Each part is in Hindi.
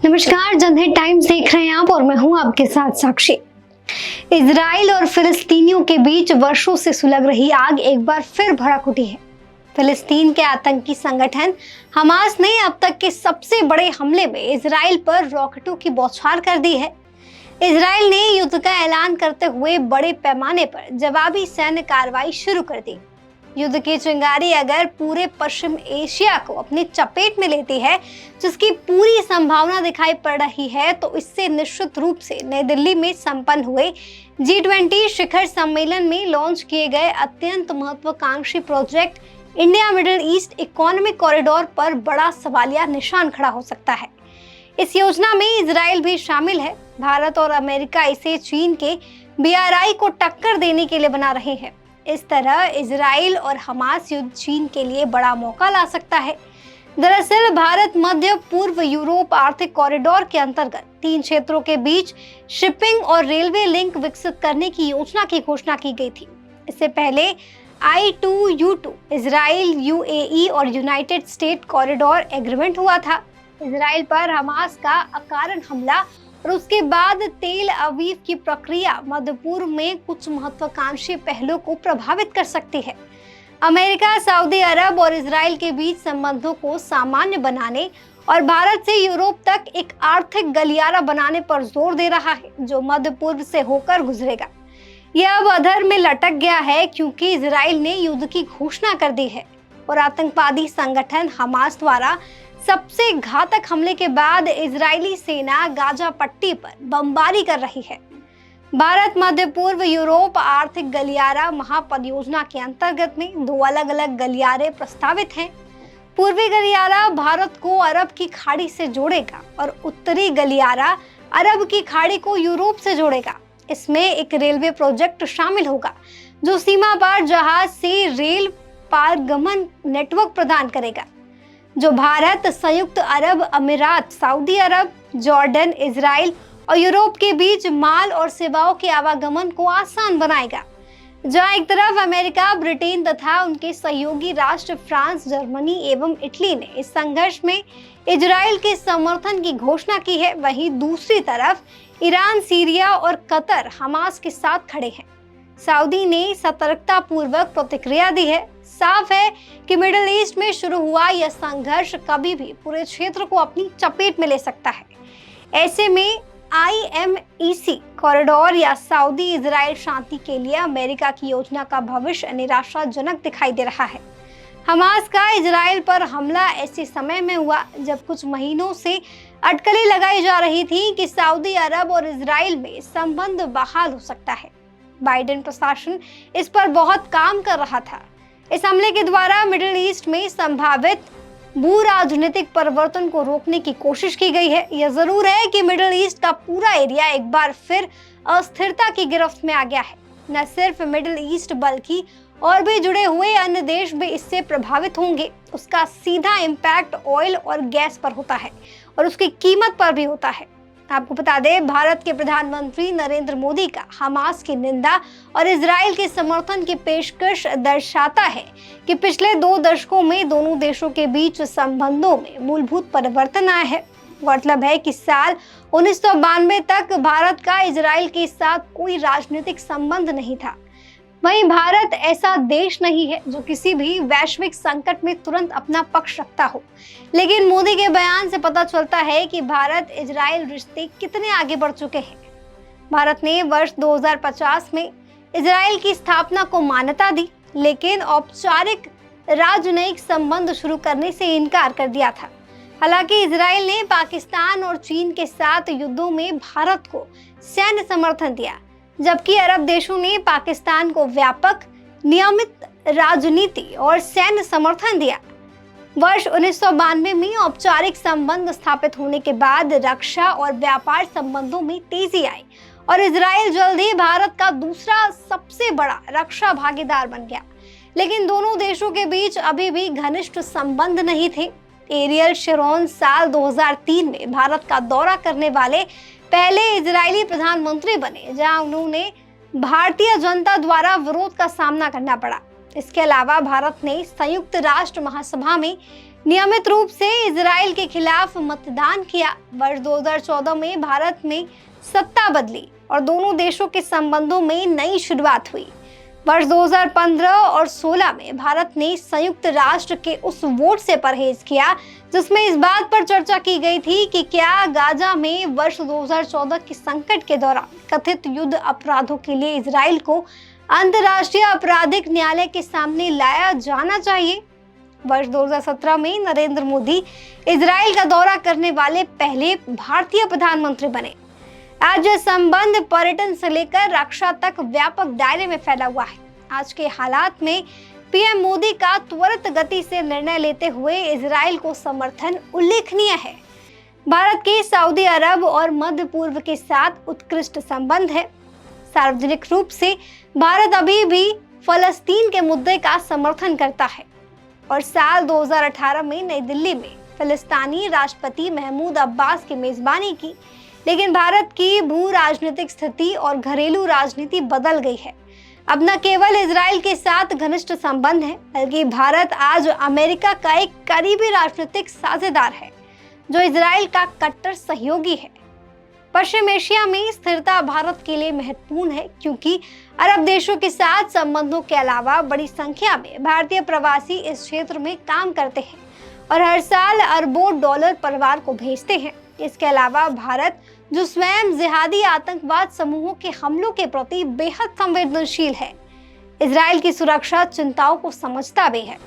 नमस्कार, जनहित टाइम्स देख रहे हैं आप और मैं हूं आपके साथ साक्षी। इजराइल और फिलिस्तीनियों के बीच वर्षों से सुलग रही आग एक बार फिर भड़क उठी है। फिलिस्तीन के आतंकी संगठन हमास ने अब तक के सबसे बड़े हमले में इजराइल पर रॉकेटों की बौछार कर दी है। इजराइल ने युद्ध का ऐलान करते हुए बड़े पैमाने पर जवाबी सैन्य कार्रवाई शुरू कर दी। युद्ध की चिंगारी अगर पूरे पश्चिम एशिया को अपनी चपेट में लेती है, जिसकी पूरी संभावना दिखाई पड़ रही है, तो इससे निश्चित रूप से नई दिल्ली में संपन्न हुए G20 शिखर सम्मेलन में लॉन्च किए गए अत्यंत महत्वाकांक्षी project India middle east economic corridor पर बड़ा सवालिया निशान खड़ा हो सकता है। इस योजना में इजराइल भी शामिल है। भारत और अमेरिका इसे चीन के BRI को टक्कर देने के लिए बना रहे हैं। इस तरह इजराइल और हमास युद्ध चीन के लिए बड़ा मौका ला सकता है। दरअसल भारत मध्य पूर्व यूरोप आर्थिक कॉरिडोर के अंतर्गत 3 क्षेत्रों के बीच शिपिंग और रेलवे लिंक विकसित करने की योजना की घोषणा की गई थी। इससे पहले I2U2 इजराइल, UAE और यूनाइटेड स्टेट कॉरिडोर एग्रीमेंट हुआ था। इजराइल पर हमास का अकारण हमला और उसके बाद तेल अवीव की प्रक्रिया मध्य पूर्व में कुछ महत्वाकांक्षी पहलुओं को प्रभावित कर सकती है। अमेरिका, सऊदी अरब और इजराइल के बीच संबंधों को सामान्य बनाने और भारत से यूरोप तक एक आर्थिक गलियारा बनाने पर जोर दे रहा है, जो मध्य पूर्व से होकर गुजरेगा। यह अब अधर में लटक गया है क्योंकि इजराइल ने युद्ध की घोषणा कर दी है और आतंकवादी संगठन हमास द्वारा सबसे घातक हमले के बाद इजरायली सेना गाजा पट्टी पर बमबारी कर रही है। भारत मध्य पूर्व यूरोप आर्थिक गलियारा महापरियोजना के अंतर्गत में 2 अलग-अलग गलियारे प्रस्तावित हैं। पूर्वी गलियारा भारत को अरब की खाड़ी से जोड़ेगा और उत्तरी गलियारा अरब की खाड़ी को यूरोप से जोड़ेगा। इसमें एक रेलवे प्रोजेक्ट शामिल होगा जो सीमा पार जहाज से रेल पारगमन नेटवर्क प्रदान करेगा, जो भारत, संयुक्त अरब अमीरात, सऊदी अरब, जॉर्डन, इजराइल और यूरोप के बीच माल और सेवाओं के आवागमन को आसान बनाएगा। जहां एक तरफ अमेरिका, ब्रिटेन तथा उनके सहयोगी राष्ट्र फ्रांस, जर्मनी एवं इटली ने इस संघर्ष में इजराइल के समर्थन की घोषणा की है, वहीं दूसरी तरफ ईरान, सीरिया और कतर हमास के साथ खड़े हैं। सऊदी ने सतर्कता पूर्वक प्रतिक्रिया दी है। साफ है कि मिडिल ईस्ट में शुरू हुआ यह संघर्ष कभी भी पूरे क्षेत्र को अपनी चपेट में ले सकता है। ऐसे में IMEC कॉरिडोर या सऊदी इजराइल शांति के लिए अमेरिका की योजना का भविष्य निराशाजनक दिखाई दे रहा है। हमास का इजराइल पर हमला ऐसे समय में हुआ जब कुछ महीनों से अटकलें लगाई जा रही थी कि सऊदी अरब और इजराइल में संबंध बहाल हो सकता है। बाइडेन प्रशासन इस पर बहुत काम कर रहा था। इस हमले के द्वारा मिडिल ईस्ट में संभावित भू राजनीतिक परिवर्तन को रोकने की कोशिश की गई है। यह जरूर है कि मिडिल ईस्ट का पूरा एरिया एक बार फिर अस्थिरता की गिरफ्त में आ गया है। न सिर्फ मिडिल ईस्ट बल्कि और भी जुड़े हुए अन्य देश भी इससे प्रभावित होंगे। उसका सीधा इम्पैक्ट ऑयल और गैस पर होता है और उसकी कीमत पर भी होता है। आपको बता दें, भारत के प्रधानमंत्री नरेंद्र मोदी का हमास की निंदा और इजराइल के समर्थन की पेशकश दर्शाता है कि पिछले 2 दशकों में दोनों देशों के बीच संबंधों में मूलभूत परिवर्तन आया है। मतलब है कि साल 1992 तक भारत का इजराइल के साथ कोई राजनीतिक संबंध नहीं था। वहीं भारत ऐसा देश नहीं है जो किसी भी वैश्विक संकट में तुरंत अपना पक्ष रखता हो। लेकिन मोदी के बयान से पता चलता है कि भारत इजराइल रिश्ते कितने आगे बढ़ चुके हैं। भारत ने वर्ष 2050 में इजराइल की स्थापना को मान्यता दी, लेकिन औपचारिक राजनयिक संबंध शुरू करने से इनकार कर दिया था। हालांकि इजराइल ने पाकिस्तान और चीन के साथ युद्धों में भारत को सैन्य समर्थन दिया, जबकि अरब देशों ने पाकिस्तान को व्यापक, नियमित राजनीति और सैन्य समर्थन दिया। वर्ष 1992 में औपचारिक संबंध स्थापित होने के बाद रक्षा और व्यापार संबंधों में तेजी आई और इजराइल जल्द ही भारत का दूसरा सबसे बड़ा रक्षा भागीदार बन गया। लेकिन दोनों देशों के बीच अभी भी घनिष्ठ संबंध नहीं थे। एरियल शेरोन साल 2003 में भारत का दौरा करने वाले पहले इजरायली प्रधानमंत्री बने, जहां उन्होंने भारतीय जनता द्वारा विरोध का सामना करना पड़ा। इसके अलावा भारत ने संयुक्त राष्ट्र महासभा में नियमित रूप से इजराइल के खिलाफ मतदान किया। वर्ष 2014 में भारत में सत्ता बदली और दोनों देशों के संबंधों में नई शुरुआत हुई। वर्ष 2015 और 16 में भारत ने संयुक्त राष्ट्र के उस वोट से परहेज किया जिसमें इस बात पर चर्चा की गई थी कि क्या गाजा में वर्ष 2014 के संकट के दौरान कथित युद्ध अपराधों के लिए इजराइल को अंतर्राष्ट्रीय आपराधिक न्यायालय के सामने लाया जाना चाहिए। वर्ष 2017 में नरेंद्र मोदी इजराइल का दौरा करने वाले पहले भारतीय प्रधानमंत्री बने। आज यह संबंध पर्यटन से लेकर रक्षा तक व्यापक दायरे में फैला हुआ है। आज के हालात में पीएम मोदी का त्वरित गति से निर्णय लेते हुए इजराइल को समर्थन उल्लेखनीय है। भारत के सऊदी अरब और मध्य पूर्व के साथ उत्कृष्ट संबंध है। सार्वजनिक रूप से भारत अभी भी फलस्तीन के मुद्दे का समर्थन करता है और साल 2018 में नई दिल्ली में फिलिस्तीनी राष्ट्रपति महमूद अब्बास की मेजबानी की। लेकिन भारत की भू राजनीतिक स्थिति और घरेलू राजनीति बदल गई है। अब न केवल इजराइल के साथ घनिष्ठ संबंध है, बल्कि भारत आज अमेरिका का एक करीबी राजनीतिक साझेदार है जो इजराइल का कट्टर सहयोगी है। पश्चिम एशिया में स्थिरता भारत के लिए महत्वपूर्ण है क्योंकि अरब देशों के साथ संबंधों के अलावा बड़ी संख्या में भारतीय प्रवासी इस क्षेत्र में काम करते हैं और हर साल अरबों डॉलर परिवार को भेजते हैं। इसके अलावा भारत जो स्वयं जिहादी आतंकवाद समूहों के हमलों के प्रति बेहद संवेदनशील है, इजराइल की सुरक्षा चिंताओं को समझता भी है।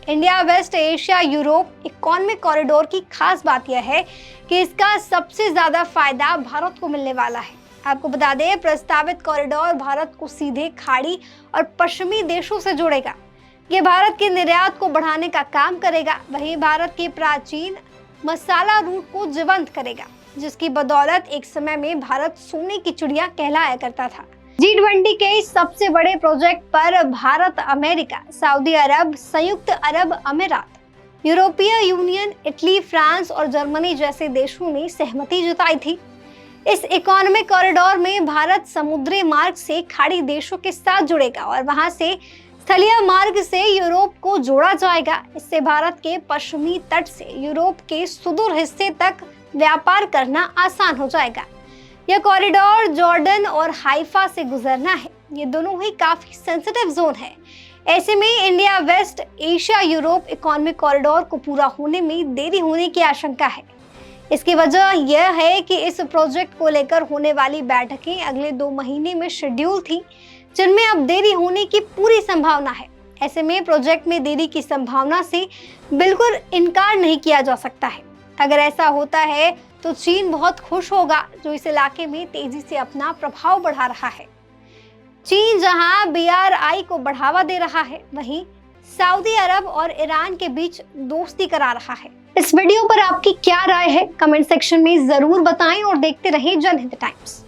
India West Asia Europe economic corridor की खास बात यह है कि इसका सबसे ज्यादा फायदा भारत को मिलने वाला है। आपको बता दें, प्रस्तावित कॉरिडोर भारत को सीधे खाड़ी और पश्चिमी देशों से जोड़ेगा। ये भारत के निर्यात को बढ़ाने का काम करेगा। वहीं भारत के प्राचीन मसाला रूट को जीवंत करेगा, जिसकी बदौलत एक समय में भारत सोने की चिड़िया कहलाया करता था। G20 के इस सबसे बड़े प्रोजेक्ट पर भारत, अमेरिका, सऊदी अरब, संयुक्त अरब अमीरात, यूरोपीय यूनियन, इटली, फ्रांस और जर्मनी जैसे देशों ने सहमति जताई थी। इस इकोनॉमिक कॉरिडोर में भारत समुद्री मार्ग से खाड़ी देशों के साथ जुड़ेगा और वहां से स्थलीय मार्ग से यूरोप को जोड़ा जाएगा। इससे भारत के पश्चिमी तट से यूरोप के सुदूर हिस्से तक व्यापार करना आसान हो जाएगा। यह कॉरिडोर जॉर्डन और हाइफा से गुजरना है। ये दोनों ही काफी सेंसिटिव जोन है। ऐसे में India West Asia Europe economic corridor को पूरा होने में देरी होने की आशंका है। इसकी वजह यह है कि इस प्रोजेक्ट को लेकर होने वाली बैठकें अगले 2 महीने में शेड्यूल थी, जिनमें अब देरी होने की पूरी संभावना है। ऐसे में प्रोजेक्ट में देरी की संभावना से बिल्कुल इनकार नहीं किया जा सकता है। अगर ऐसा होता है तो चीन बहुत खुश होगा, जो इस इलाके में तेजी से अपना प्रभाव बढ़ा रहा है। चीन जहां BRI को बढ़ावा दे रहा है, वहीं सऊदी अरब और ईरान के बीच दोस्ती करा रहा है। इस वीडियो पर आपकी क्या राय है, कमेंट सेक्शन में जरूर बताएं और देखते रहें जनहित टाइम्स।